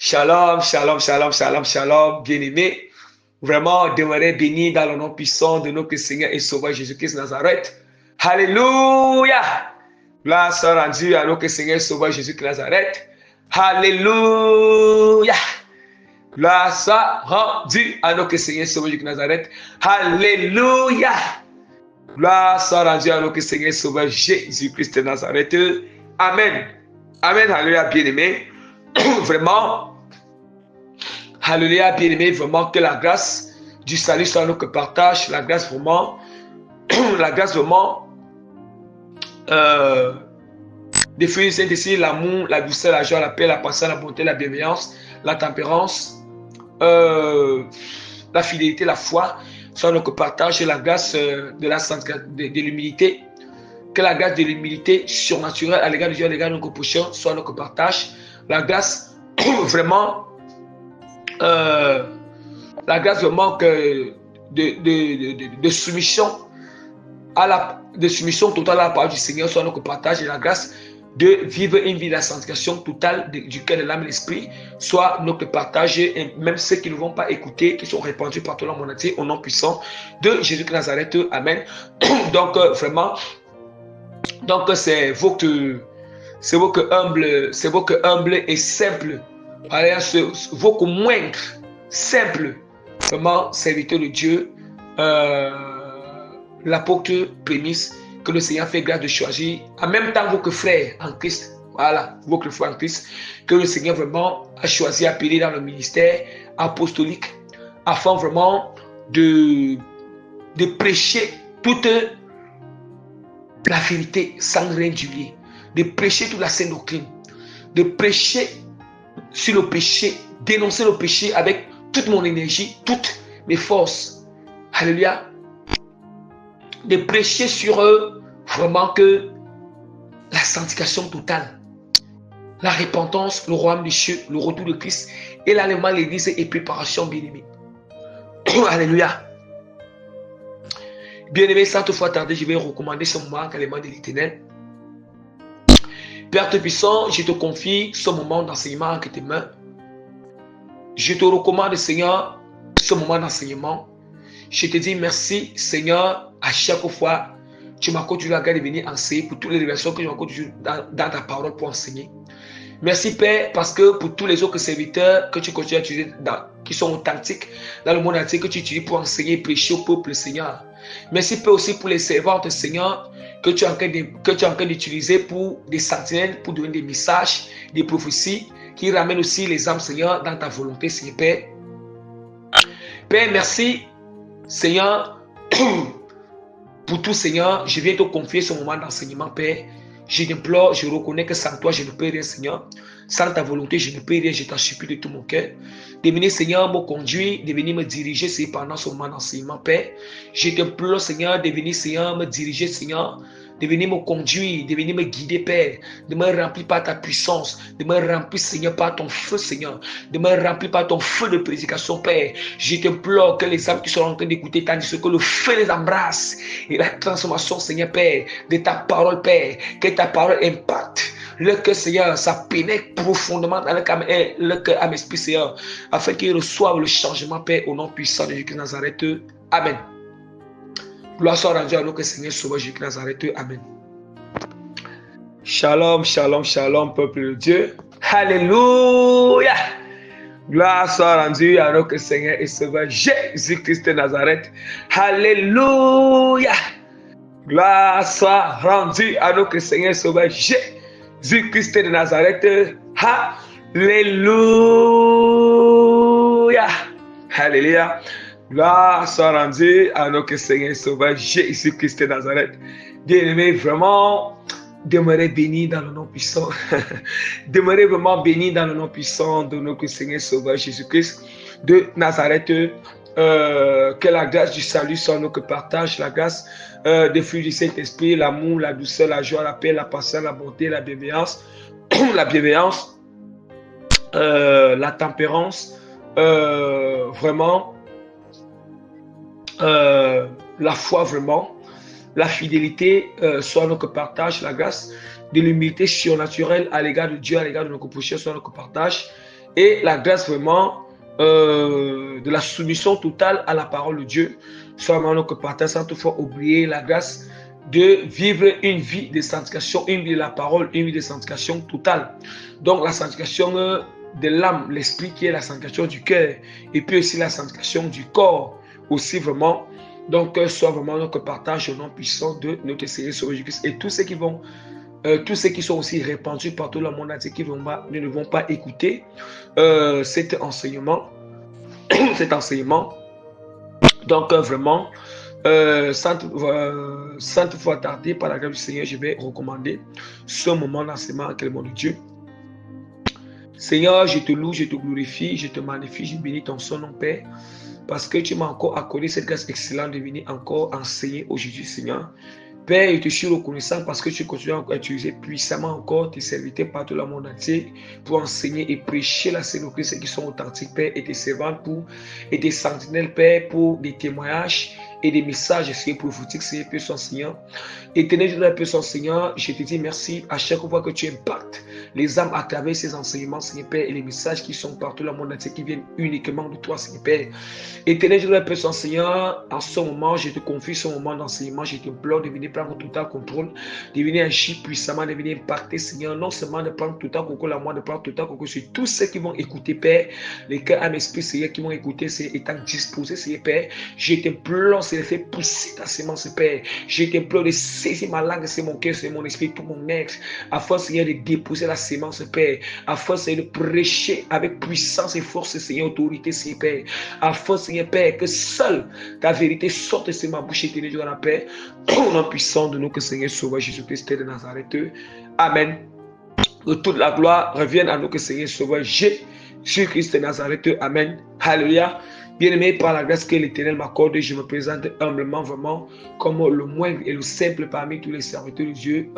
Shalom, shalom, shalom, shalom, shalom, bien-aimés. Vraiment, demeurez bénis dans le nom puissant de notre Seigneur et Sauveur Jésus-Christ de Nazareth. Alléluia. Gloire soit rendue à notre Seigneur et Sauveur Jésus-Christ de Nazareth. Alléluia. Gloire soit rendue à notre Seigneur et Sauveur Jésus-Christ de Nazareth. Alléluia. Gloire soit rendue à notre Seigneur et Sauveur Jésus-Christ de Nazareth. Amen. Amen. Alléluia, bien-aimés. Vraiment, alléluia, bien-aimé, vraiment que la grâce du salut soit nous que partage, la grâce vraiment, des fruits du Saint-Esprit, l'amour, la douceur, la joie, la paix, la patience, la bonté, la bienveillance, la tempérance, la fidélité, la foi, soit nous que partage la grâce de l'humilité, que la grâce de l'humilité surnaturelle à l'égard de Dieu, à l'égard de nos pécheurs, soit nous que partage la grâce vraiment. La grâce vraiment de soumission de soumission totale à la parole du Seigneur soit notre partage, et la grâce de vivre une vie de la sanctification totale du cœur, de l'âme et de l'esprit soit notre partage, et même ceux qui ne vont pas écouter, qui sont répandus partout dans le monde entier, au nom puissant de Jésus-Christ de Nazareth. Amen. Donc vraiment, donc c'est votre humble et simple, vos moindre, simple, vraiment serviteur de Dieu, l'apôtre Prémisse, que le Seigneur fait grâce de choisir, en même temps vos frères en Christ, voilà, vos frères en Christ, que le Seigneur vraiment a choisi, appelé dans le ministère apostolique, afin vraiment de prêcher toute la vérité sans rien durer, de prêcher toute la sainte doctrine, de prêcher sur le péché, dénoncer le péché avec toute mon énergie, toutes mes forces. Alléluia. De prêcher sur eux vraiment que la sanctification totale, la repentance, le royaume des cieux, le retour de Christ et l'allègement de l'église et préparation bien-aimée. Alléluia. Bien-aimé, sans toutefois tarder, je vais recommander ce moment à l'élément de l'Éternel. Père Tout-Puissant, je te confie ce moment d'enseignement entre tes mains. Je te recommande, Seigneur, ce moment d'enseignement. Je te dis merci, Seigneur, à chaque fois. Tu m'accordes toujours la grâce de venir enseigner pour toutes les révélations que tu m'accordes toujours dans ta parole pour enseigner. Merci, Père, parce que pour tous les autres serviteurs que tu continues à utiliser, qui sont authentiques dans le monde entier, que tu utilises pour enseigner et prêcher au peuple, Seigneur. Merci, Père, aussi pour les servantes, Seigneur, que tu es en train d'utiliser pour des sentinelles, pour donner des messages, des prophéties, qui ramènent aussi les âmes, Seigneur, dans ta volonté, Seigneur, Père. Père, merci, Seigneur, pour tout, Seigneur. Je viens te confier ce moment d'enseignement, Père. Je t'implore, je reconnais que sans toi, je ne peux rien, Seigneur. Sans ta volonté, je ne peux rien. Je t'en supplie de tout mon cœur. De venir, Seigneur, me conduire, de venir me diriger, Seigneur, pendant ce moment d'enseignement, Père. Je t'implore, Seigneur, de venir, Seigneur, me diriger, Seigneur. De venir me conduire, de venir me guider, Père. De me remplir par ta puissance. De me remplir, Seigneur, par ton feu, Seigneur. De me remplir par ton feu de prédication, Père. Je t'implore que les âmes qui sont en train d'écouter, tandis que le feu les embrasse. Et la transformation, Seigneur, Père, de ta parole, Père. Que ta parole impacte le cœur, Seigneur, ça pénètre profondément dans le cœur à l'esprit, Seigneur, afin qu'il reçoive le changement, Père, au nom puissant de Jésus de Nazareth. Amen. Gloire soit rendue à notre Seigneur Sauveur Jésus de Nazareth. Amen. Shalom, shalom, shalom, peuple de Dieu. Alléluia. Gloire soit rendue à notre Seigneur et Sauveur Jésus-Christ de Nazareth. Alléluia. Gloire soit rendue à notre Seigneur et Sauveur Jésus-Christ de Nazareth. Alléluia. Alléluia. Gloire soit rendue à notre Seigneur et Sauveur Jésus-Christ de Nazareth. Bien-aimé, vraiment, demeurez bénis dans le nom puissant. Demeurez vraiment bénis dans le nom puissant de notre Seigneur et Sauveur Jésus-Christ de Nazareth. Que la grâce du salut soit notre partage, la grâce des fruits du Saint-Esprit, l'amour, la douceur, la joie, la paix, la patience, la bonté, la bienveillance, la tempérance, vraiment, la foi, vraiment, la fidélité, soit notre partage, la grâce de l'humilité surnaturelle à l'égard de Dieu, à l'égard de nos péchés, soit notre partage, et la grâce vraiment de la soumission totale à la parole de Dieu soit vraiment notre partage, sans toutefois oublier la grâce de vivre une vie de sanctification, une vie de la parole, une vie de sanctification totale. Donc la sanctification de l'âme, l'esprit qui est la sanctification du cœur, et puis aussi la sanctification du corps aussi vraiment. Donc soit vraiment notre partage au nom puissant de notre Seigneur Jésus-Christ. Et tous ceux qui sont aussi répandus par tout le monde entier qui ne vont pas écouter cet enseignement. cet enseignement. Donc vraiment, sans toutefois tarder, par la grâce du Seigneur, je vais recommander ce moment d'enseignement à quel nom de Dieu. Seigneur, je te loue, je te glorifie, je te magnifie, je bénis ton nom, Père, parce que tu m'as encore accordé cette grâce excellente de venir encore enseigner aujourd'hui, Seigneur. Père, je te suis reconnaissant parce que tu continues à utiliser puissamment encore tes serviteurs par tout le monde entier pour enseigner et prêcher la Sainte Christ qui sont authentiques, Père, et tes servantes et tes sentinelles, Père, pour des témoignages et des messages, Seigneur, prophétiques, Seigneur, Père, son Seigneur. Éternel, Père, son Seigneur, je te dis merci à chaque fois que tu impactes les âmes à travers ces enseignements, Seigneur, Père, et les messages qui sont partout dans le monde entier, qui viennent uniquement de toi, Seigneur, Père. Éternel, Père, son Seigneur, en ce moment, je te confie ce moment d'enseignement, je t'implore de venir prendre total contrôle, de venir agir puissamment, de venir impacter, Seigneur, non seulement de prendre total contrôle à moi, de prendre total contrôle sur tous ceux qui vont écouter, Père, les cœurs, âme, esprit, Seigneur, qui vont écouter, Seigneur, étant disposés, Seigneur, Père, je t'implore, Seigneur, fais pousser ta sémence, Père, je t'implore de saisir ma langue, c'est mon cœur, c'est mon esprit, pour mon ex, afin, Seigneur, de déposer la sémence, Père, afin, Seigneur, de prêcher avec puissance et force, Seigneur, autorité, Seigneur, Père, afin, Seigneur, Père, que seule ta vérité sorte de ma bouche, éternelle, Dieu, dans la paix, au nom puissant de notre Seigneur Sauveur Jésus-Christ de Nazareth. Amen. Que toute la gloire revienne à notre Seigneur Sauveur Jésus-Christ de Nazareth. Amen. Alléluia. Bien-aimé, par la grâce que l'Éternel m'accorde, je me présente humblement, vraiment, comme le moindre et le simple parmi tous les serviteurs de Dieu.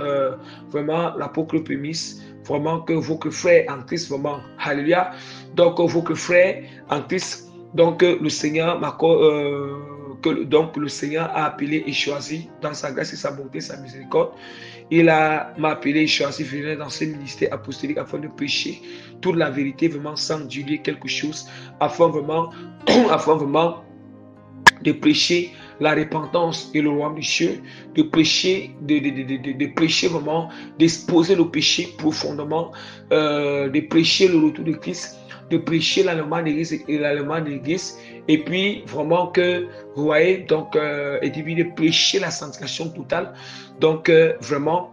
Vraiment, l'apôtre prémisse, vraiment que votre frère en Christ, vraiment. Alléluia. Donc, votre frère en Christ, donc le Seigneur m'accorde. Donc le Seigneur a appelé et choisi dans sa grâce et sa bonté, sa miséricorde. Il m'a appelé et choisi venir dans ce ministère apostolique afin de prêcher toute la vérité, vraiment sans diluer quelque chose, afin vraiment de prêcher la repentance et le royaume des cieux, de prêcher vraiment, d'exposer le péché profondément, de prêcher le retour de Christ, de prêcher l'allemand de l'église, et puis vraiment que, vous voyez, donc, et puis de prêcher la sanctification totale. Donc, vraiment,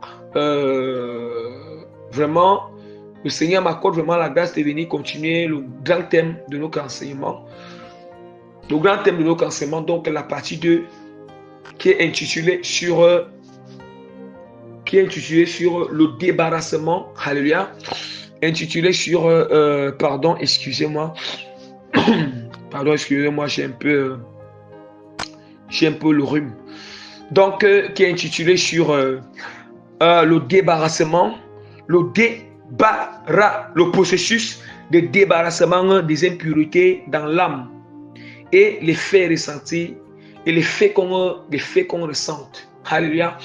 le Seigneur m'accorde vraiment la grâce de venir continuer le grand thème de notre enseignement. Le grand thème de notre enseignement, donc la partie 2, qui est intitulée sur le débarrassement. Alléluia. Intitulé sur, pardon, excusez-moi, j'ai un peu le rhume. Donc, qui est intitulé sur le débarrassement, le processus de débarrassement des impuretés dans l'âme et les faits ressentis et les faits qu'on ressente. Alléluia.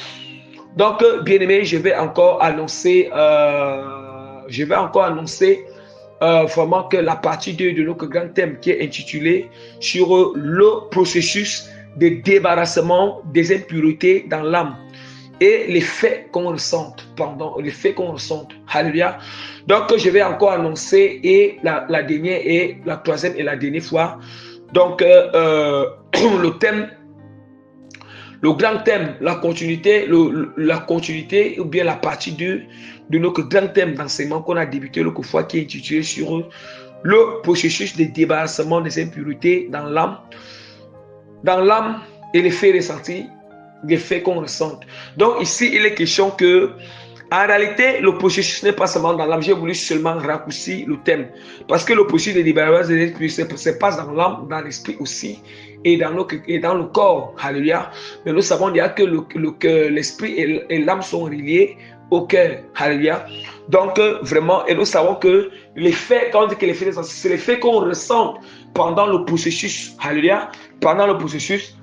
Donc, bien aimé, je vais encore annoncer vraiment que la partie 2 de notre grand thème qui est intitulé sur le processus de débarrassement des impuretés dans l'âme et les faits qu'on ressente. Alléluia. Donc, je vais encore annoncer et la dernière et la troisième et la dernière fois. Donc, le thème, le grand thème, la continuité ou bien la partie 2 de notre grand thème d'enseignement qu'on a débuté l'autre fois, qui est intitulé sur le processus de débarrassement des impuretés dans l'âme et les faits ressentis, les faits qu'on ressent. Donc ici, il est question que, en réalité, le processus n'est pas seulement dans l'âme. J'ai voulu seulement raccourcir le thème. Parce que le processus de débarrassement des impuretés se passe dans l'âme, dans l'esprit aussi, et dans le corps. Alléluia. Mais nous savons déjà que l'esprit et l'âme sont reliés au cœur. Alléluia. Donc, vraiment, et nous savons que les faits, quand on dit que les faits, c'est les faits qu'on ressent pendant le processus. Alléluia. Pendant le processus.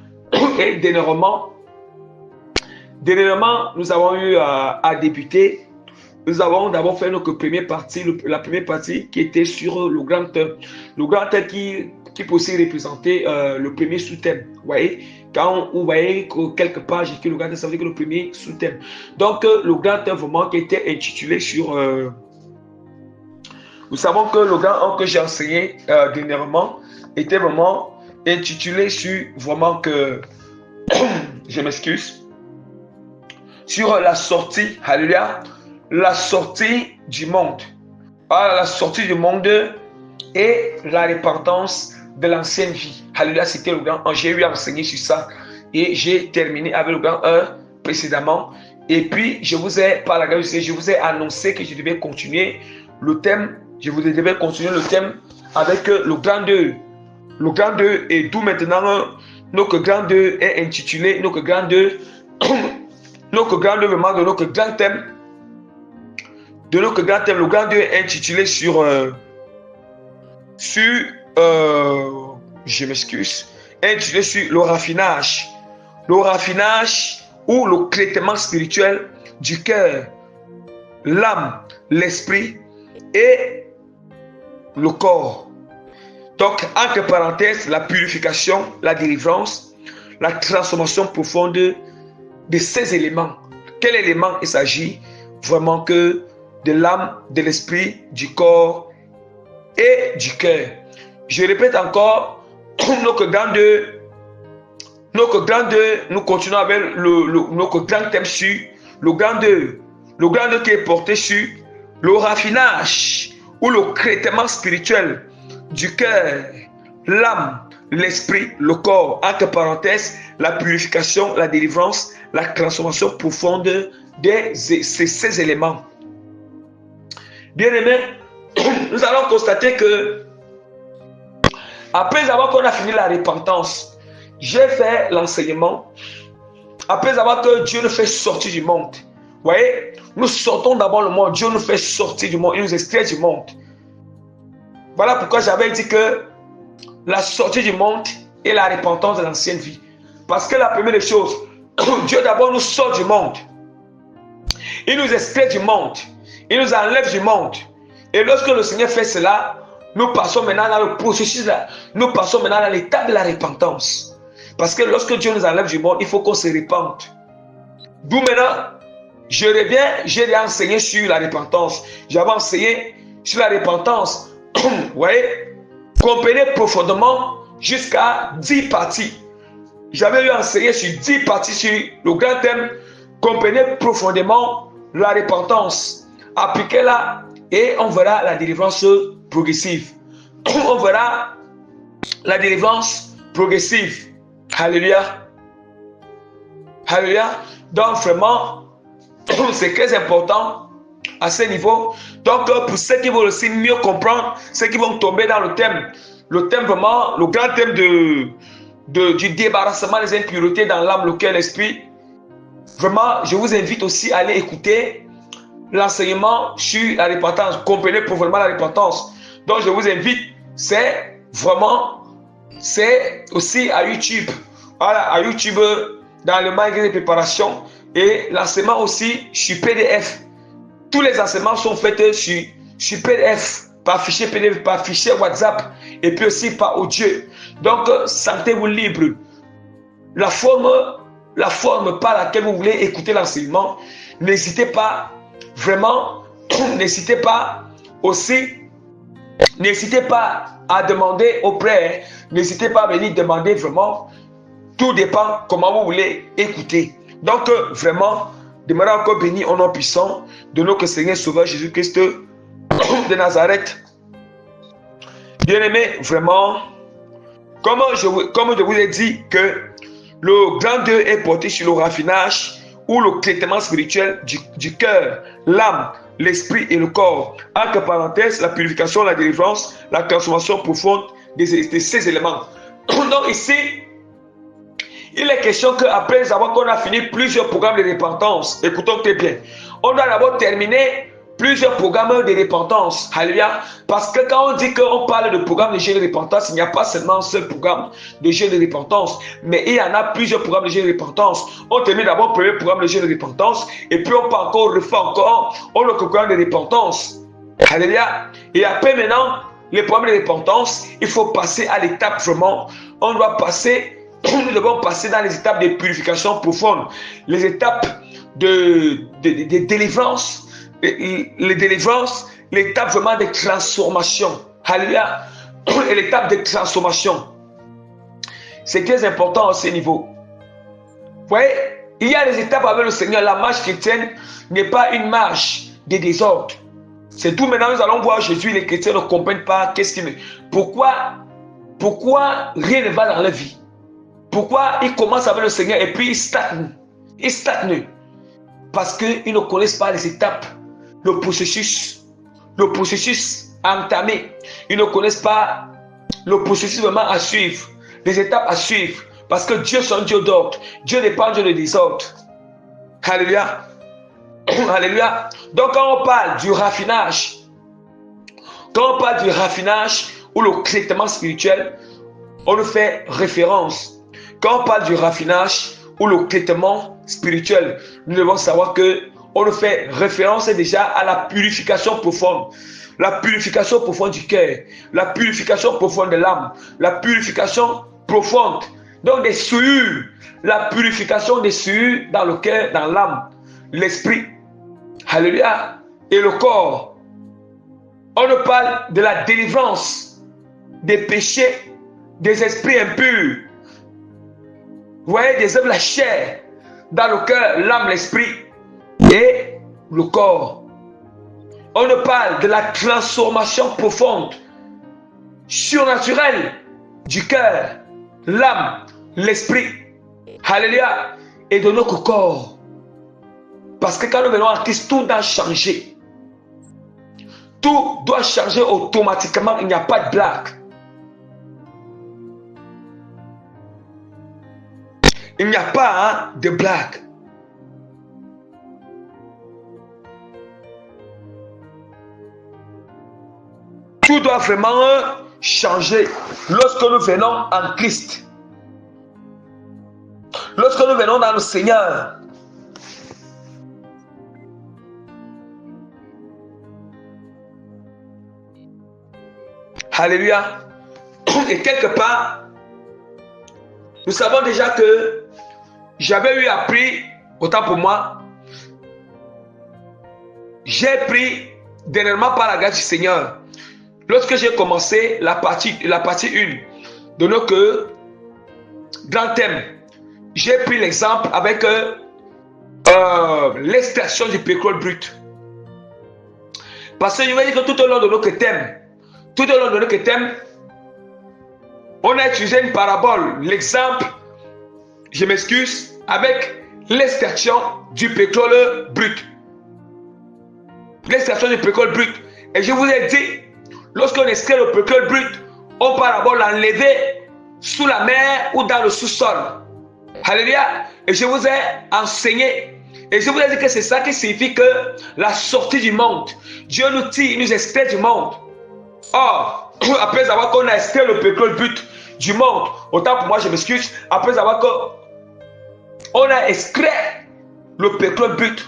Et dernièrement, nous avons eu à débuter nous avons d'abord fait notre première partie, la première partie qui était sur le grand thème. Le grand thème qui peut aussi représenter le premier sous-thème. Vous voyez, quand vous voyez que quelque part j'ai écrit le grand thème, ça veut dire que le premier sous-thème. Donc, le grand thème vraiment qui était intitulé sur... nous savons que le grand thème que j'ai enseigné dernièrement était vraiment intitulé sur vraiment que... je m'excuse. Sur la sortie, alléluia, la sortie du monde. La sortie du monde et la repentance de l'ancienne vie. Alléluia, c'était le grand 1. J'ai eu à enseigner sur ça. Et j'ai terminé avec le grand 1 précédemment. Et puis, je vous ai, par la grâce, je vous ai annoncé que je devais continuer le thème. Je vous devais continuer le thème avec le grand 2. Le grand 2 et d'où maintenant, notre grand 2 est intitulé, notre grand 2, notre grand 2, vraiment de notre grand thème. De notre grand thème, le grand 2 est intitulé sur je m'excuse, intitulé sur le raffinage. Le raffinage ou le traitement spirituel du cœur, l'âme, l'esprit et le corps. Donc, entre parenthèses, la purification, la délivrance, la transformation profonde de ces éléments. Quel élément il s'agit? Vraiment que de l'âme, de l'esprit, du corps et du cœur. Je répète encore, notre grand 2, nous continuons avec notre grand thème sur le grand 2. Le grand 2 qui est porté sur le raffinage ou le traitement spirituel du cœur, l'âme, l'esprit, le corps, entre parenthèses, la purification, la délivrance, la transformation profonde de ces éléments. Bien aimé, nous allons constater que après avoir qu'on a fini la repentance, j'ai fait l'enseignement. Après avoir que Dieu nous fait sortir du monde. Vous voyez, nous sortons d'abord le monde. Dieu nous fait sortir du monde. Il nous extrait du monde. Voilà pourquoi j'avais dit que la sortie du monde et la repentance de l'ancienne vie. Parce que la première des choses, Dieu d'abord nous sort du monde. Il nous extrait du monde. Il nous enlève du monde. Et lorsque le Seigneur fait cela, nous passons maintenant dans le processus là. Nous passons maintenant dans l'étape de la repentance. Parce que lorsque Dieu nous enlève du monde, il faut qu'on se repente. D'où maintenant, je reviens, j'ai enseigné sur la repentance. J'avais enseigné sur la repentance. Vous voyez, comprenez profondément jusqu'à 10 parties. J'avais eu enseigné sur 10 parties sur le grand thème. Comprenez profondément la repentance. Appliquez-la et on verra la délivrance progressive. On verra la délivrance progressive. Alléluia. Alléluia. Donc vraiment, c'est très important à ce niveau. Donc pour ceux qui veulent aussi mieux comprendre, ceux qui vont tomber dans le thème vraiment, le grand thème du débarrassement des impuretés dans l'âme, le cœur, l'esprit, vraiment, je vous invite aussi à aller écouter l'enseignement sur la repentance. Comprenez profondément la repentance. Donc je vous invite, c'est aussi à YouTube. Voilà, à YouTube, dans le magasin de préparation et l'enseignement aussi sur PDF. Tous les enseignements sont faits sur PDF, par fichier PDF, par fichier WhatsApp et puis aussi par audio. Donc, sentez-vous libre. La forme par laquelle vous voulez écouter l'enseignement, n'hésitez pas, vraiment, n'hésitez pas à demander auprès, n'hésitez pas à venir demander vraiment. Tout dépend comment vous voulez écouter. Donc, vraiment, demeurez encore béni au nom puissant de notre Seigneur Sauveur Jésus-Christ de Nazareth. Bien-aimé, vraiment, comme je vous ai dit que le grand 2 est porté sur le raffinage ou le traitement spirituel du cœur, l'âme, l'esprit et le corps. Entre parenthèses, la purification, la délivrance, la transformation profonde de ces éléments. Donc ici, il est question qu'après avoir qu'on a fini plusieurs programmes de repentance, écoutons très bien, on doit d'abord terminer plusieurs programmes de repentance. Alléluia. Parce que quand on dit qu'on parle de programme de jeûne de repentance, il n'y a pas seulement un seul programme de jeûne de repentance, mais il y en a plusieurs programmes de jeûne de repentance. On termine d'abord le premier programme de jeûne de repentance, et puis on peut encore refaire encore un autre programme de repentance. Alléluia. Et après maintenant, les programmes de repentance, il faut passer à l'étape vraiment. On doit passer, nous devons passer dans les étapes de purification profonde, les étapes de délivrance, les délivrances, l'étape vraiment de transformation. Alléluia. Et l'étape de transformation. C'est très important à ce niveau. Vous voyez, il y a des étapes avec le Seigneur. La marche chrétienne n'est pas une marche de désordre. C'est tout. Maintenant, nous allons voir Jésus. Les chrétiens ne comprennent pas qu'est-ce qu'il est. Pourquoi rien ne va dans leur vie? Pourquoi ils commencent avec le Seigneur et puis ils stagnent? Ils stagnent. Parce qu'ils ne connaissent pas les étapes, le processus entamé. Ils ne connaissent pas le processus vraiment à suivre, les étapes à suivre. Parce que Dieu est un Dieu d'ordre. Dieu n'est pas un Dieu de désordre. Alléluia. Alléluia. Donc quand on parle du raffinage, ou le traitement spirituel, on nous fait référence. Quand on parle du raffinage ou le traitement spirituel, nous devons savoir que on nous fait référence déjà à la purification profonde. La purification profonde du cœur, la purification profonde de l'âme, la purification profonde. Donc des souillures, la purification des souillures dans le cœur, dans l'âme, l'esprit. Alléluia. Et le corps. On nous parle de la délivrance des péchés, des esprits impurs. Vous voyez, des œuvres de la chair dans le cœur, l'âme, l'esprit et le corps. On nous parle de la transformation profonde, surnaturelle du cœur, l'âme, l'esprit. Alléluia. Et de notre corps. Parce que quand nous venons en Christ, tout doit changer. Tout doit changer automatiquement. Il n'y a pas de blague. Il n'y a pas de blague. Tout doit vraiment changer lorsque nous venons en Christ. Lorsque nous venons dans le Seigneur. Alléluia. Et quelque part, nous savons déjà que j'avais eu appris, autant pour moi, j'ai pris dernièrement par la grâce du Seigneur. Lorsque j'ai commencé la partie 1 de notre grand thème, j'ai pris l'exemple avec l'extraction du pétrole brut. Parce que je vais dire que tout au long de notre thème, on a utilisé une parabole, l'exemple, je m'excuse, avec l'extraction du pétrole brut. L'extraction du pétrole brut. Et je vous ai dit, lorsqu'on extrait le pétrole brut, on peut d'abord l'enlever sous la mer ou dans le sous-sol. Alléluia. Et je vous ai enseigné. Et je vous ai dit que c'est ça qui signifie que la sortie du monde. Dieu nous tire, il nous extrait du monde. Or, après avoir qu'on a extrait le pétrole brut du monde, autant pour moi je m'excuse, après avoir qu'on a extrait le pétrole brut,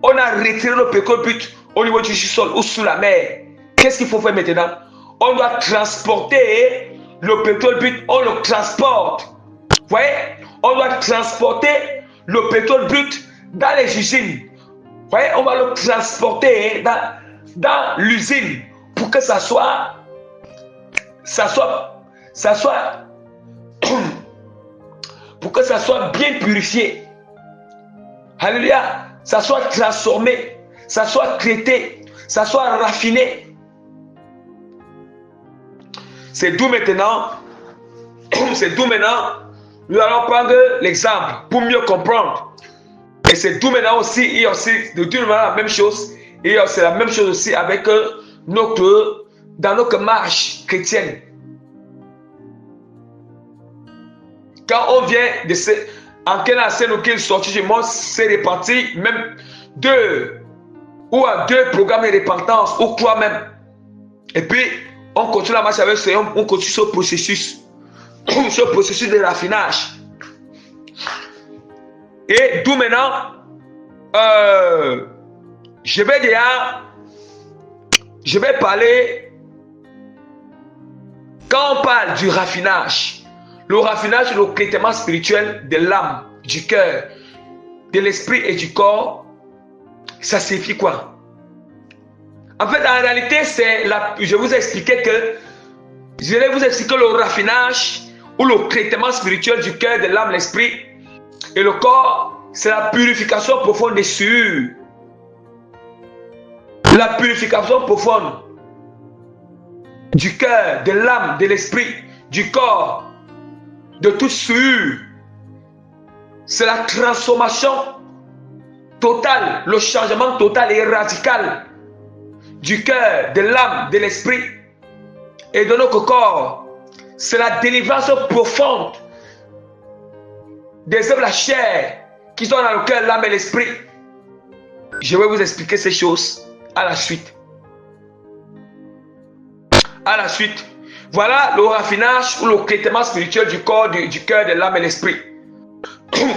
on a retiré le pétrole brut au niveau du sous-sol ou sous la mer. Qu'est-ce qu'il faut faire maintenant? On doit transporter le pétrole brut, on le transporte. Vous voyez? On doit transporter le pétrole brut dans les usines. Vous voyez? On va le transporter dans l'usine pour que ça soit pour que ça soit bien purifié. Alléluia. Ça soit transformé, ça soit traité, ça soit raffiné. C'est d'où maintenant, nous allons prendre l'exemple pour mieux comprendre. Et c'est d'où maintenant aussi, il y a aussi la même chose. Et c'est la même chose aussi avec dans notre marche chrétienne. Quand on vient en quelle année nous qu'il sorti du monde, c'est réparti même ou à 2 programmes de repentance, ou 3 même. Et puis, on continue la marche avec le Seigneur, on continue ce processus de raffinage. Et d'où maintenant, je vais parler, quand on parle du raffinage, le raffinage est le traitement spirituel de l'âme, du cœur, de l'esprit et du corps. Ça signifie quoi? En fait, en réalité, je vous ai expliqué que, je vais vous expliquer le raffinage ou le traitement spirituel du cœur, de l'âme, l'esprit et le corps. C'est la purification profonde des souillures. La purification profonde du cœur, de l'âme, de l'esprit, du corps, de toute souillure. C'est la transformation totale, le changement total et radical du cœur, de l'âme, de l'esprit et de notre corps. C'est la délivrance profonde des œuvres de la chair qui sont dans le cœur, l'âme et l'esprit. Je vais vous expliquer ces choses à la suite. À la suite. Voilà le raffinage ou le traitement spirituel du corps, du cœur, de l'âme et l'esprit.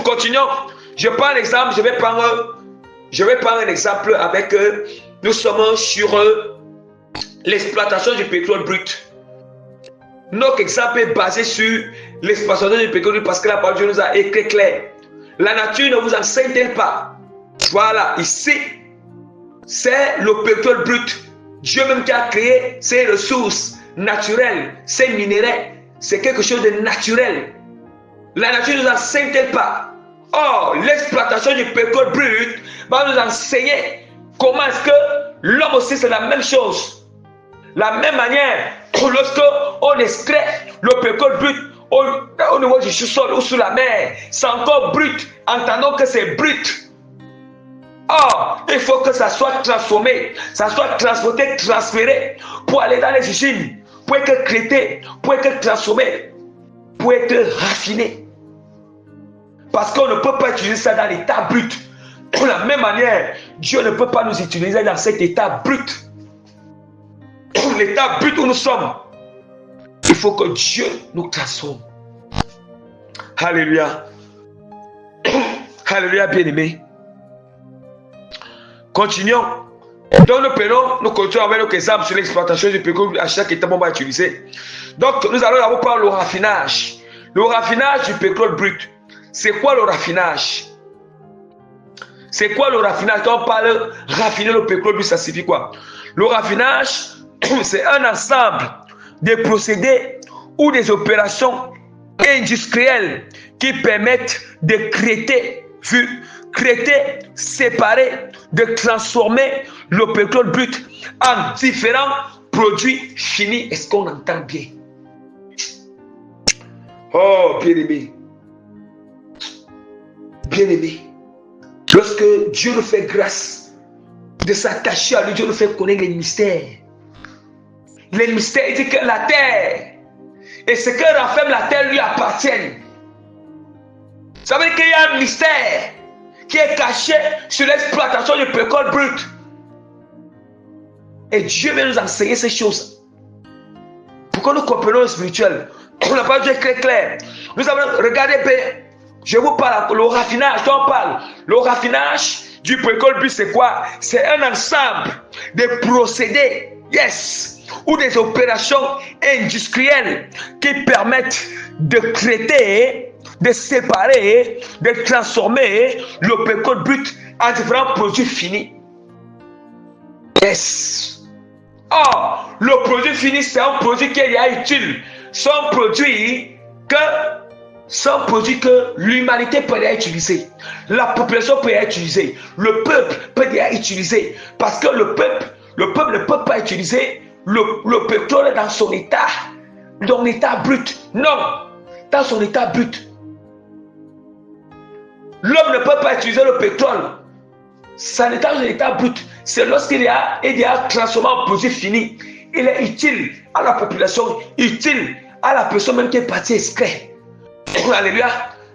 Continuons. Je prends l'exemple, je vais prendre un exemple avec nous sommes sur l'exploitation du pétrole brut. Notre exemple est basé sur l'exploitation du pétrole brut parce que la parole de Dieu nous a écrit clair. La nature ne vous enseigne-t-elle pas? Voilà, ici, c'est le pétrole brut. Dieu même qui a créé ces ressources naturelles, ces minéraux, c'est quelque chose de naturel. La nature ne nous enseigne-t-elle pas? Or, l'exploitation du pétrole brut va nous enseigner comment est-ce que l'homme aussi c'est la même chose. La même manière, lorsque on extrait le pétrole brut au niveau du sous-sol ou sous la mer, c'est encore brut. Entendons que c'est brut. Or, il faut que ça soit transformé, ça soit transporté, transféré pour aller dans les usines, pour être traité, pour être transformé, pour être raffiné. Parce qu'on ne peut pas utiliser ça dans l'état brut. De la même manière, Dieu ne peut pas nous utiliser dans cet état brut. L'état brut où nous sommes. Il faut que Dieu nous transforme. Alléluia. Alléluia, bien-aimés. Continuons. Donc nous continuons avec notre exemple sur l'exploitation du pétrole à chaque étape on va utiliser. Donc nous allons d'abord parler du raffinage. Le raffinage du pétrole brut. C'est quoi le raffinage? C'est quoi le raffinage? Quand on parle raffiner le pétrole brut, ça signifie quoi? Le raffinage, c'est un ensemble de procédés ou des opérations industrielles qui permettent de traiter, séparer, de transformer le pétrole brut en différents produits finis. Est-ce qu'on entend bien? Oh, bien-aimé. Bien-aimé. Lorsque Dieu nous fait grâce de s'attacher à lui, Dieu nous fait connaître les mystères. Les mystères, il dit que la terre et ce que renferme la terre lui appartiennent. Ça veut dire qu'il y a un mystère qui est caché sur l'exploitation du pétrole brut. Et Dieu vient nous enseigner ces choses. Pour que nous comprenions le spirituel. On n'a pas dit très clair. Nous avons regardé bien. Je vous parle le raffinage dont on parle. Le raffinage du pétrole brut, c'est quoi? C'est un ensemble de procédés, ou des opérations industrielles qui permettent de traiter, de séparer, de transformer le pétrole brut en différents produits finis. Or, le produit fini, c'est un produit qui est utile. C'est un produit que l'humanité peut utiliser. La population peut utiliser. Le peuple peut utiliser. Parce que le peuple ne peut pas utiliser le pétrole dans son état brut. Non, dans son état brut. L'homme ne peut pas utiliser le pétrole. Ça n'est pas dans son état brut. C'est lorsqu'il est transformé en produit fini. Il est utile à la population, utile à la personne même qui est partie exprès. Alléluia.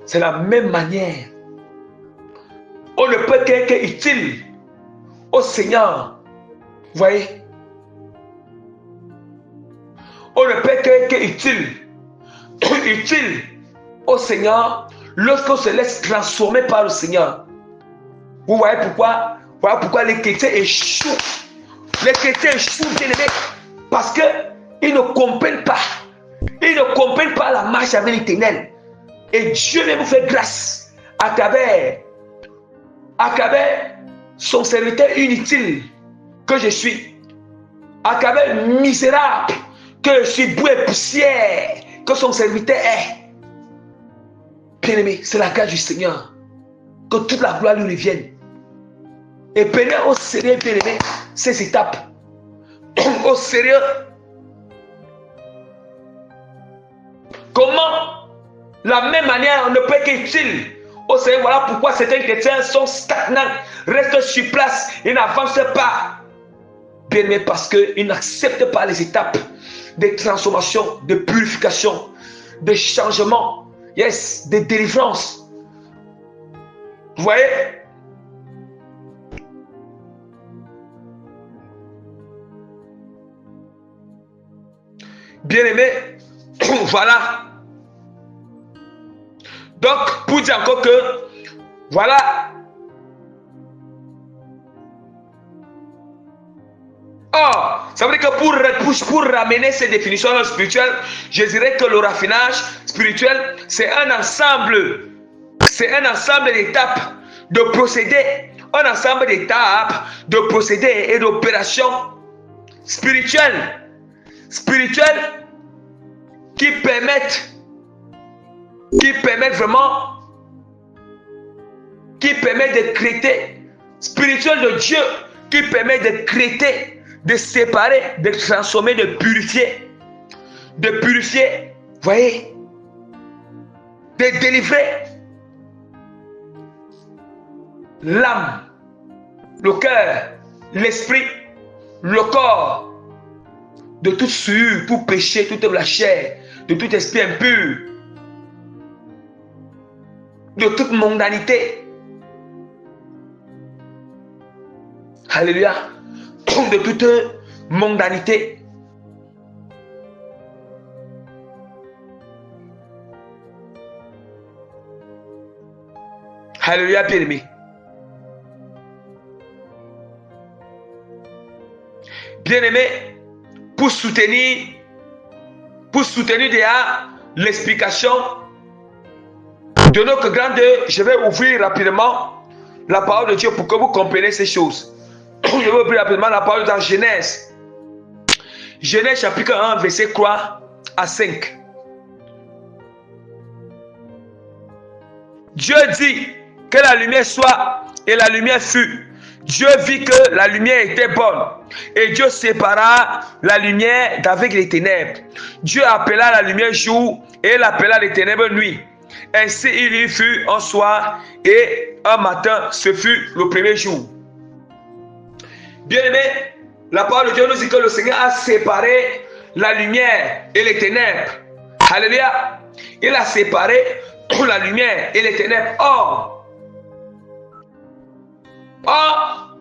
C'est la même manière. On ne peut qu'être utile au Seigneur. Vous voyez? On ne peut que utile. Utile au Seigneur lorsqu'on se laisse transformer par le Seigneur. Vous voyez pourquoi? Voilà pourquoi les chrétiens échouent. Les chrétiens échouent, bien aimés, parce qu'ils ne comprennent pas. Ils ne comprennent pas la marche avec l'Éternel. Et Dieu vient vous faire grâce à travers son serviteur inutile que je suis, à travers misérable que je suis, boue et poussière que son serviteur est. Bien aimé, c'est la grâce du Seigneur. Que toute la gloire lui revienne. Et prenez au sérieux, bien aimé, ces étapes. Au sérieux. Comment? La même manière, on ne peut qu'utile au Seigneur. Voilà pourquoi certains chrétiens sont stagnants, restent sur place, ils n'avancent pas. Bien aimé, parce qu'ils n'acceptent pas les étapes de transformation, de purification, de changement, yes, de délivrance. Vous voyez? Bien aimé, voilà. Donc, pour dire encore que, voilà. Or, ça veut dire que pour ramener ces définitions spirituelles, je dirais que le raffinage spirituel, c'est un ensemble d'étapes, de procédés, un ensemble d'étapes, de procédés et d'opérations spirituelles qui permettent vraiment, qui permettent de créer, spirituel de Dieu, qui permet de créer, de séparer, de transformer, de purifier, vous voyez, de délivrer l'âme, le cœur, l'esprit, le corps, de toute souillure, tout péché, toute la chair, de tout esprit impur, de toute mondanité. Alléluia. De toute mondanité. Alléluia, bien-aimé. Bien-aimé, pour soutenir déjà l'explication de notre grande, je vais ouvrir rapidement la parole de Dieu pour que vous compreniez ces choses. Je vais ouvrir rapidement la parole dans Genèse. Genèse chapitre 1, verset 3 à 5. Dieu dit que la lumière soit, et la lumière fut. Dieu vit que la lumière était bonne, et Dieu sépara la lumière d'avec les ténèbres. Dieu appela la lumière jour, et il appela les ténèbres nuit. Ainsi il y fut un soir, et un matin, ce fut le premier jour. Bien-aimé, la parole de Dieu nous dit que le Seigneur a séparé la lumière et les ténèbres. Alléluia. Il a séparé la lumière et les ténèbres. Or,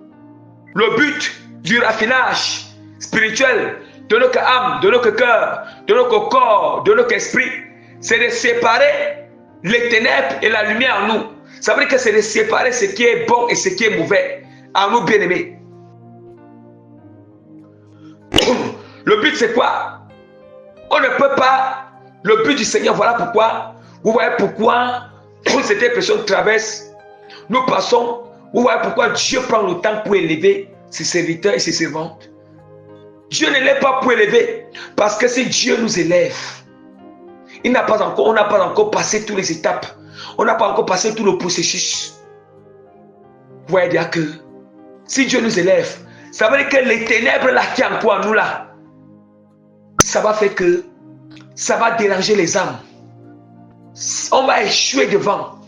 le but du raffinage spirituel de notre âme, de notre cœur, de notre corps, de notre esprit, c'est de séparer les ténèbres et la lumière en nous. Ça veut dire que c'est de séparer ce qui est bon et ce qui est mauvais en nous, bien-aimés. Le but c'est quoi? On ne peut pas. Le but du Seigneur, voilà pourquoi. Vous voyez pourquoi cette personne traverse. Nous passons. Vous voyez pourquoi Dieu prend le temps pour élever ses serviteurs et ses servantes. Dieu ne l'élève pas pour élever. Parce que si Dieu nous élève, on n'a pas encore passé toutes les étapes. On n'a pas encore passé tout le processus. Vous voyez bien que si Dieu nous élève, ça veut dire que les ténèbres là qui sont en nous là, ça va faire que ça va déranger les âmes. On va échouer devant.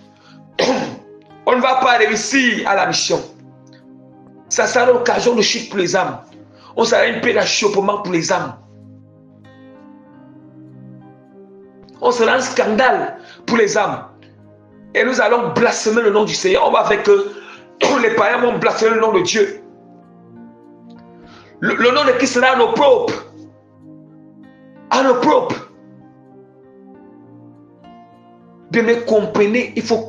On ne va pas réussir à la mission. Ça sera l'occasion de chute pour les âmes. On sera une paix d'achoppement pour les âmes. On sera un scandale pour les âmes. Et nous allons blasphémer le nom du Seigneur. On va faire que les païens vont blasphémer le nom de Dieu. Le nom de Christ sera à nos propres. À nos propres. Bien, mais comprenez, il faut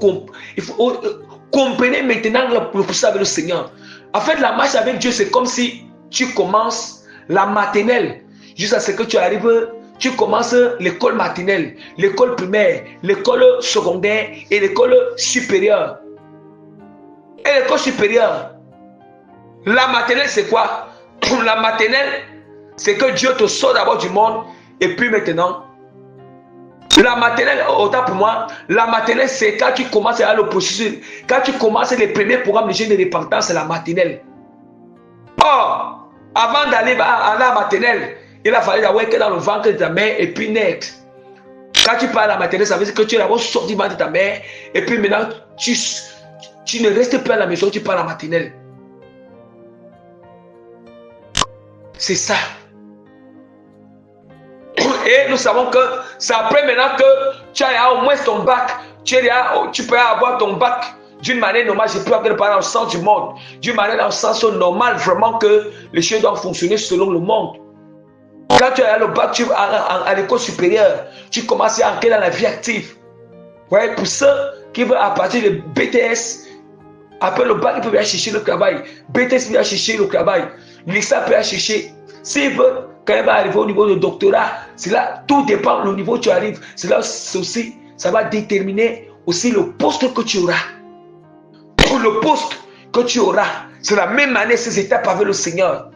comprenez maintenant le processus avec le Seigneur. En fait, la marche avec Dieu, c'est comme si tu commences la maternelle jusqu'à ce que tu arrives, tu commences l'école maternelle, l'école primaire, l'école secondaire et l'école supérieure. Et l'école supérieure, la maternelle, c'est quoi? La maternelle, c'est que Dieu te sort d'abord du monde et puis maintenant, la maternelle, autant pour moi, la maternelle, c'est quand tu commences à le processus, quand tu commences les premiers programmes de jeûne de repentance, c'est la maternelle. Or, avant d'aller à la maternelle, il a fallu d'abord que dans le ventre de ta mère et puis naître. Quand tu parles à la maternelle, ça veut dire que tu es d'abord sorti du ventre de ta mère et puis maintenant, tu ne restes plus à la maison, tu pars à la maternelle. C'est ça. Et nous savons que c'est après maintenant que tu as au moins ton bac, tu peux avoir ton bac d'une manière normale. Je peux parler dans le sens du monde, d'une manière dans le sens normal, vraiment que les choses doivent fonctionner selon le monde. Quand tu as le bac, tu vas à l'école supérieure, tu commences à entrer dans la vie active. Ouais, pour ceux qui veulent à partir de BTS, après le bac, ils peuvent aller chercher le travail. BTS peut aller chercher le travail. L'ISA peut aller chercher. S'ils veulent, quand il va arriver au niveau de doctorat, c'est là, tout dépend du niveau où tu arrives. C'est là aussi, ça va déterminer aussi le poste que tu auras. Pour le poste que tu auras, c'est la même année, ces étapes avec le Seigneur.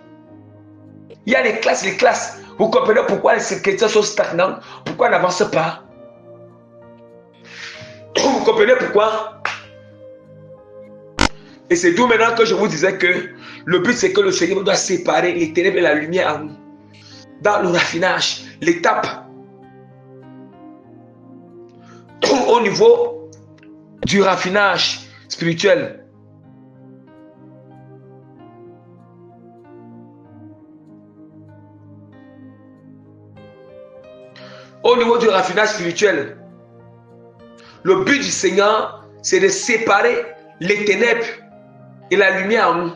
Il y a les classes. Vous comprenez pourquoi les chrétiens sont stagnants? Pourquoi ils n'avancent pas? Vous comprenez pourquoi? Et c'est d'où maintenant que je vous disais que le but c'est que le Seigneur doit séparer les ténèbres et la lumière en nous. Dans le raffinage, l'étape au niveau du raffinage spirituel. Au niveau du raffinage spirituel, le but du Seigneur, c'est de séparer les ténèbres et la lumière en nous.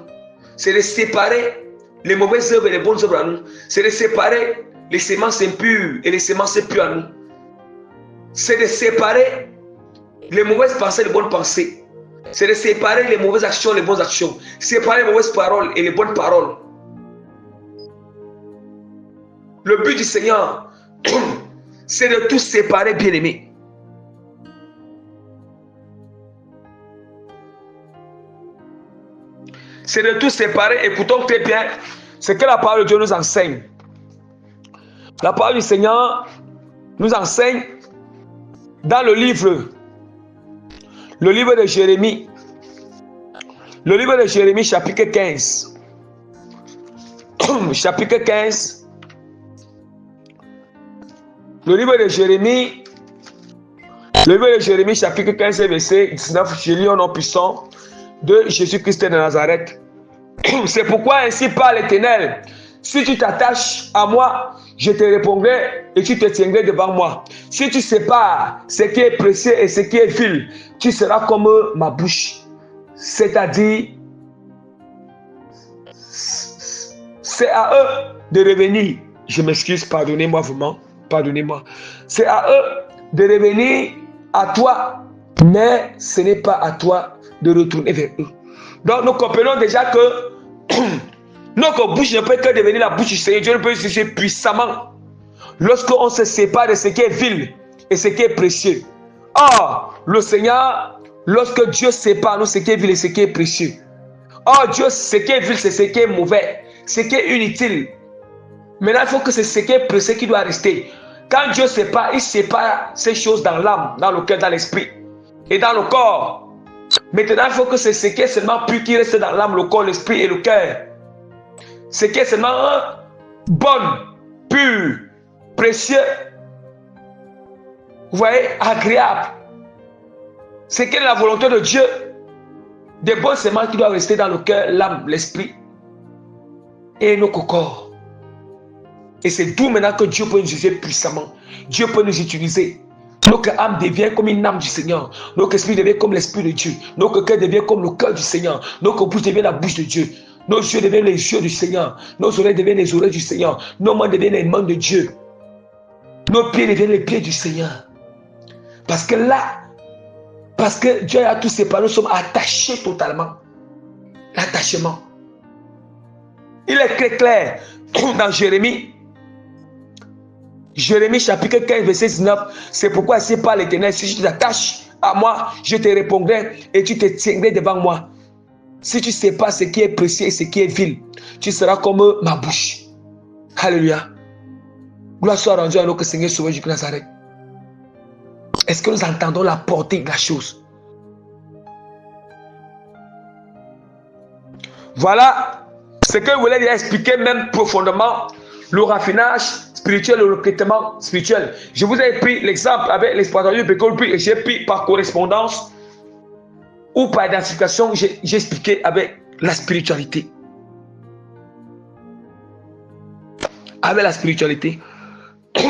C'est de séparer les mauvaises œuvres et les bonnes œuvres en nous. C'est de séparer les semences impures et les semences pures en nous. C'est de séparer les mauvaises pensées et les bonnes pensées. C'est de séparer les mauvaises actions et les bonnes actions. Séparer les mauvaises paroles et les bonnes paroles. Le but du Seigneur, c'est de tout séparer, bien-aimés. C'est de tout séparer. Écoutons très bien ce que la parole de Dieu nous enseigne. La parole du Seigneur nous enseigne dans le livre de Jérémie. Le livre de Jérémie, chapitre 15. Chapitre 15. Le livre de Jérémie, chapitre 15, verset 19. Je lis au nom puissant de Jésus-Christ de Nazareth. C'est pourquoi ainsi parle l'Éternel. Si tu t'attaches à moi, je te répondrai et tu te tiendrais devant moi. Si tu sépares ce qui est précieux et ce qui est vil, tu seras comme ma bouche. C'est-à-dire, c'est à eux de revenir. Je m'excuse, pardonnez-moi vraiment. Pardonnez-moi. C'est à eux de revenir à toi, mais ce n'est pas à toi de retourner vers eux. Donc nous comprenons déjà que notre bouche ne peut que devenir la bouche du Seigneur. Dieu ne peut utiliser puissamment lorsqu'on se sépare de ce qui est vil et ce qui est précieux. Or, le Seigneur, lorsque Dieu sépare nous ce qui est vil et ce qui est précieux. Or, Dieu, ce qui est vil, c'est ce qui est mauvais, ce qui est inutile. Maintenant, il faut que c'est ce qui est précieux qui doit rester. Quand Dieu sépare, il sépare ces choses dans l'âme, dans le cœur, dans l'esprit et dans le corps. Maintenant, il faut que c'est ce qui est seulement pur qui reste dans l'âme, le corps, l'esprit et le cœur. Ce qui est seulement bon, pur, précieux, vous voyez, agréable. C'est quelle est la volonté de Dieu? Des bonnes semences qui doivent rester dans le cœur, l'âme, l'esprit et nos corps. Et c'est d'où maintenant que Dieu peut nous utiliser puissamment. Dieu peut nous utiliser. Notre âme devient comme une âme du Seigneur. Notre esprit devient comme l'esprit de Dieu. Notre cœur devient comme le cœur du Seigneur. Notre bouche devient la bouche de Dieu. Nos yeux deviennent les yeux du Seigneur. Nos oreilles deviennent les oreilles du Seigneur. Nos mains deviennent les mains de Dieu. Nos pieds deviennent les pieds du Seigneur. Parce que là, parce que Dieu a tout séparé, nous sommes attachés totalement. L'attachement. Il est très clair dans Jérémie. Jérémie chapitre 15, verset 19. C'est pourquoi ainsi parle l'Éternel. Si tu t'attaches à moi, je te répondrai et tu te tiendrais devant moi. Si tu ne sais pas ce qui est précieux et ce qui est vil, tu seras comme ma bouche. Alléluia. Gloire soit rendue à notre Seigneur Sauveur Jésus Nazareth. Est-ce que nous entendons la portée de la chose? Voilà ce que je voulais dire expliquer même profondément le raffinage spirituel, le recrutement spirituel. Je vous ai pris l'exemple avec l'exploitation du pétrole, puis j'ai pris par correspondance ou par identification, j'ai expliqué avec la spiritualité. Avec la spiritualité.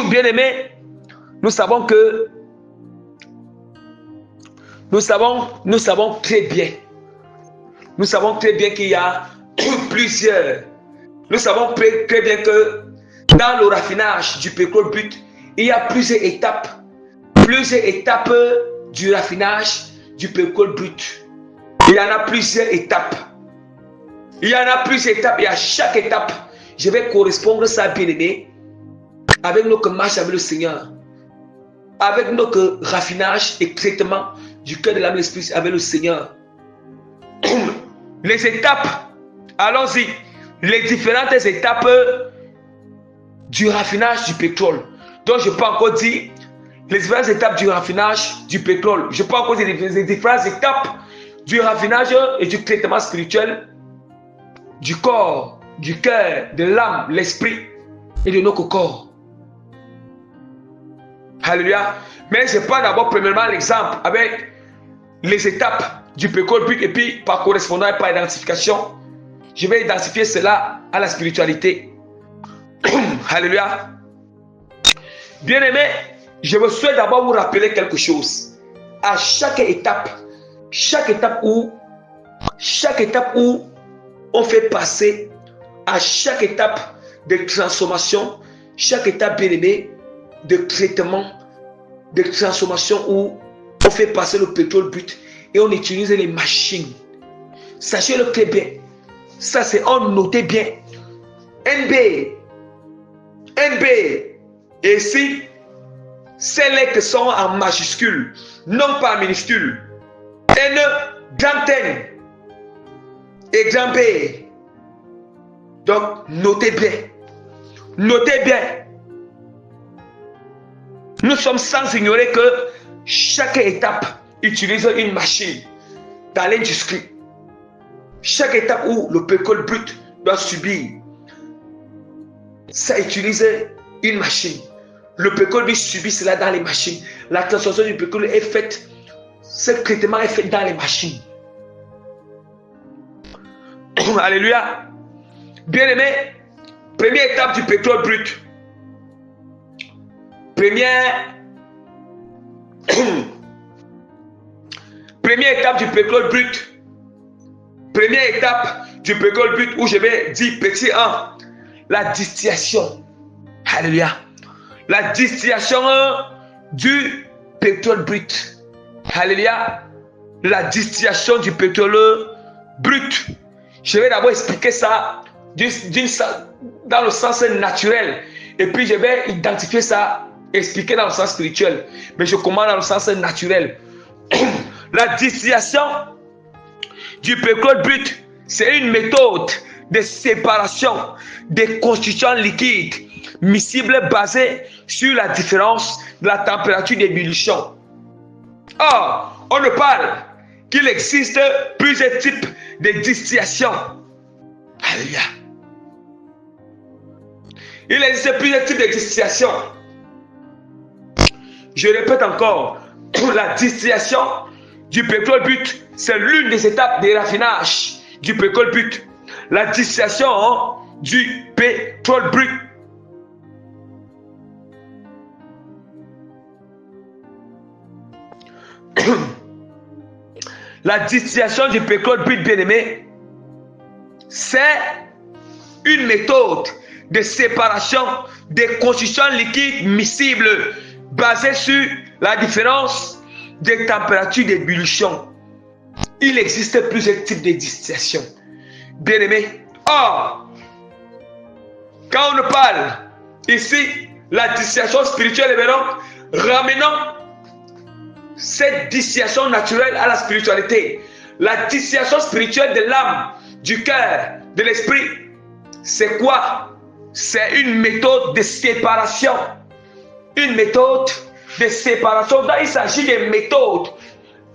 Bien aimé, nous savons que nous savons très bien. Nous savons très bien qu'il y a plusieurs. Nous savons très bien que dans le raffinage du pétrole brut, il y a plusieurs étapes du raffinage du pétrole brut. Il y en a plusieurs étapes. Et à chaque étape, je vais correspondre ça, bien aimé, avec notre marche avec le Seigneur, avec notre raffinage et traitement du cœur de l'âme et de l'esprit avec le Seigneur. Les étapes, allons-y, les différentes étapes du raffinage du pétrole. Donc je peux encore dire les différentes étapes du raffinage du pétrole. Je peux encore dire les différentes étapes du raffinage et du traitement spirituel du corps, du cœur, de l'âme, l'esprit et de notre corps. Alléluia. Mais je prends d'abord premièrement l'exemple avec les étapes du pétrole brut et puis par correspondance et par identification, je vais identifier cela à la spiritualité. Alléluia. Bien aimé, je veux souhaiter d'abord vous rappeler quelque chose. À chaque étape où on fait passer, à chaque étape de transformation, chaque étape bien aimé de traitement, de transformation où on fait passer le pétrole brut et on utilise les machines. Sachez-le très bien. Ça c'est on notait bien. NB. Et ici, ces lettres sont en majuscule, non pas en minuscule. N, grand N et grand B. Donc, notez bien. Notez bien. Nous sommes sans ignorer que chaque étape utilise une machine dans l'industrie. Chaque étape où le pétrole brut doit subir, ça utilise une machine. Le pétrole brut subit cela dans les machines. La transformation du pétrole est faite, ce traitement est fait dans les machines. Alléluia. Bien aimé, première étape du pétrole brut. Première étape du pétrole brut. Première étape du pétrole brut où je vais dire petit 1, la distillation. Alléluia. La distillation du pétrole brut. Alléluia. La distillation du pétrole brut. Je vais d'abord expliquer ça dans le sens naturel. Et puis je vais identifier ça, expliquer dans le sens spirituel. Mais je commence dans le sens naturel. La distillation du pétrole brut, c'est une méthode de séparation des constituants liquides miscibles basée sur la différence de la température d'ébullition. Or, on ne parle qu'il existe plusieurs types de distillation. Alléluia. Il existe plusieurs types de distillation. Je répète encore, la distillation du pétrole brut, c'est l'une des étapes de raffinage du pétrole brut. La distillation du pétrole brut. La distillation du pétrole brut, bien aimé, c'est une méthode de séparation des constituants liquides miscibles basée sur la différence des températures d'ébullition. Il existe plusieurs types de distillation. Bien-aimés, or, quand on parle ici, la distillation spirituelle, ramenant cette distillation naturelle à la spiritualité. La distillation spirituelle de l'âme, du cœur, de l'esprit, c'est quoi? C'est une méthode de séparation. Une méthode de séparation. Donc, il s'agit de méthodes.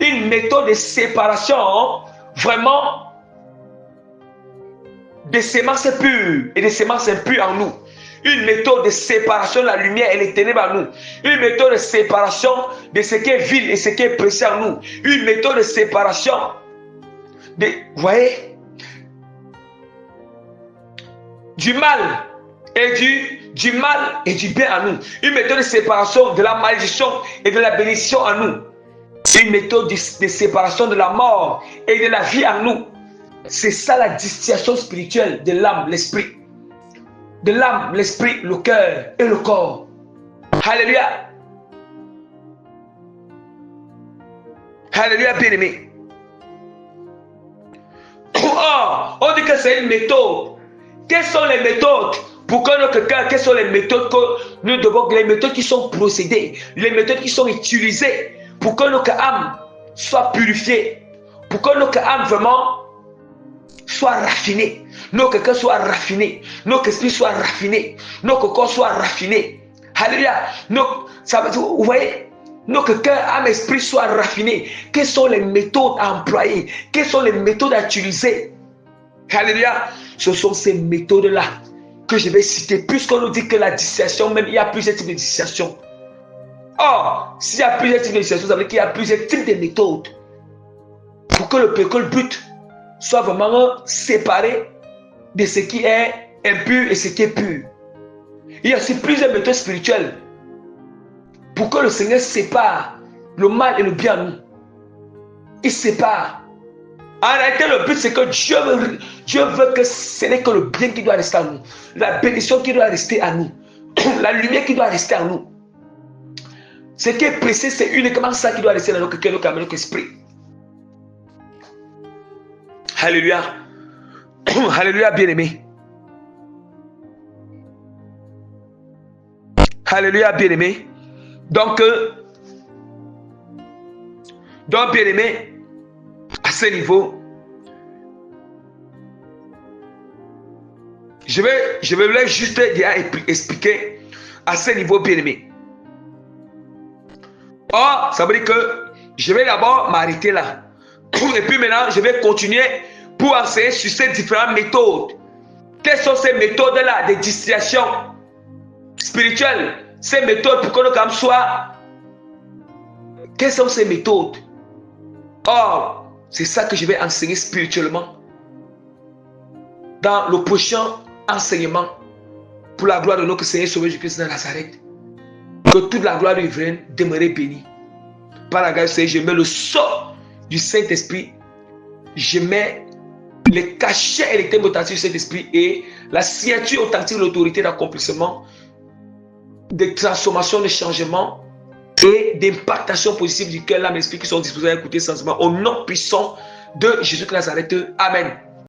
Une méthode de séparation, vraiment, des semences pures et des semences impures en nous. Une méthode de séparation de la lumière et les ténèbres en nous. Une méthode de séparation de ce qui est vil et ce qui est précieux en nous. Une méthode de séparation de, vous voyez, du mal et mal et du bien en nous. Une méthode de séparation de la malédiction et de la bénédiction en nous. Une méthode de séparation de la mort et de la vie en nous. C'est ça la distillation spirituelle de l'âme, l'esprit. De l'âme, l'esprit, le cœur et le corps. Alléluia. Alléluia, bien-aimé. Oh, on dit que c'est une méthode. Quelles sont les méthodes pour que notre cœur, quelles sont les méthodes que nous devons, les méthodes qui sont procédées, les méthodes qui sont utilisées pour que notre âme soit purifiée, pour que notre âme vraiment soit raffinée, notre cœur soit raffiné, notre esprit soit raffiné, notre corps soit raffiné. Alléluia. Ça veut dire, vous voyez, notre cœur, âme, esprit soit raffiné. Quelles sont les méthodes à employer? Quelles sont les méthodes à utiliser? Alléluia. Ce sont ces méthodes-là que je vais citer. Puisqu'on nous dit que la distillation, même il y a plusieurs types de distillation. Or, s'il y a plusieurs types de distillation, ça veut dire qu'il y a plusieurs types de méthodes. Pour que le but soit vraiment séparé de ce qui est impur et ce qui est pur. Il y a aussi plusieurs méthodes spirituelles pour que le Seigneur sépare le mal et le bien en nous. Il sépare. En réalité, le but, c'est que Dieu veut que ce n'est que le bien qui doit rester en nous. La bénédiction qui doit rester en nous. La lumière qui doit rester en nous. Ce qui est précieux, c'est uniquement ça qui doit rester dans notre cœur, notre esprit. Alléluia. Alléluia, bien-aimé. Alléluia, bien-aimé. Donc, bien-aimé, à ce niveau, je vais juste expliquer à ce niveau, bien-aimé. Or, ça veut dire que je vais d'abord m'arrêter là. Et puis maintenant, je vais continuer pour enseigner sur ces différentes méthodes. Quelles sont ces méthodes-là de distillation spirituelle? Ces méthodes pour que notre âme soit... Quelles sont ces méthodes? Or, c'est ça que je vais enseigner spirituellement dans le prochain enseignement pour la gloire de notre Seigneur Sauveur Jésus-Christ de Nazareth. Que toute la gloire lui vienne demeurer bénie. Par la grâce du Seigneur, je mets le sceau du Saint-Esprit. Je mets les cachets et les thèmes authentiques du Saint-Esprit et la signature authentique de l'autorité d'accomplissement, de transformation, de changement et d'impactation positive du cœur, l'âme et l'esprit qui sont disposés à écouter sensiblement au nom puissant de Jésus de Nazareth. Amen.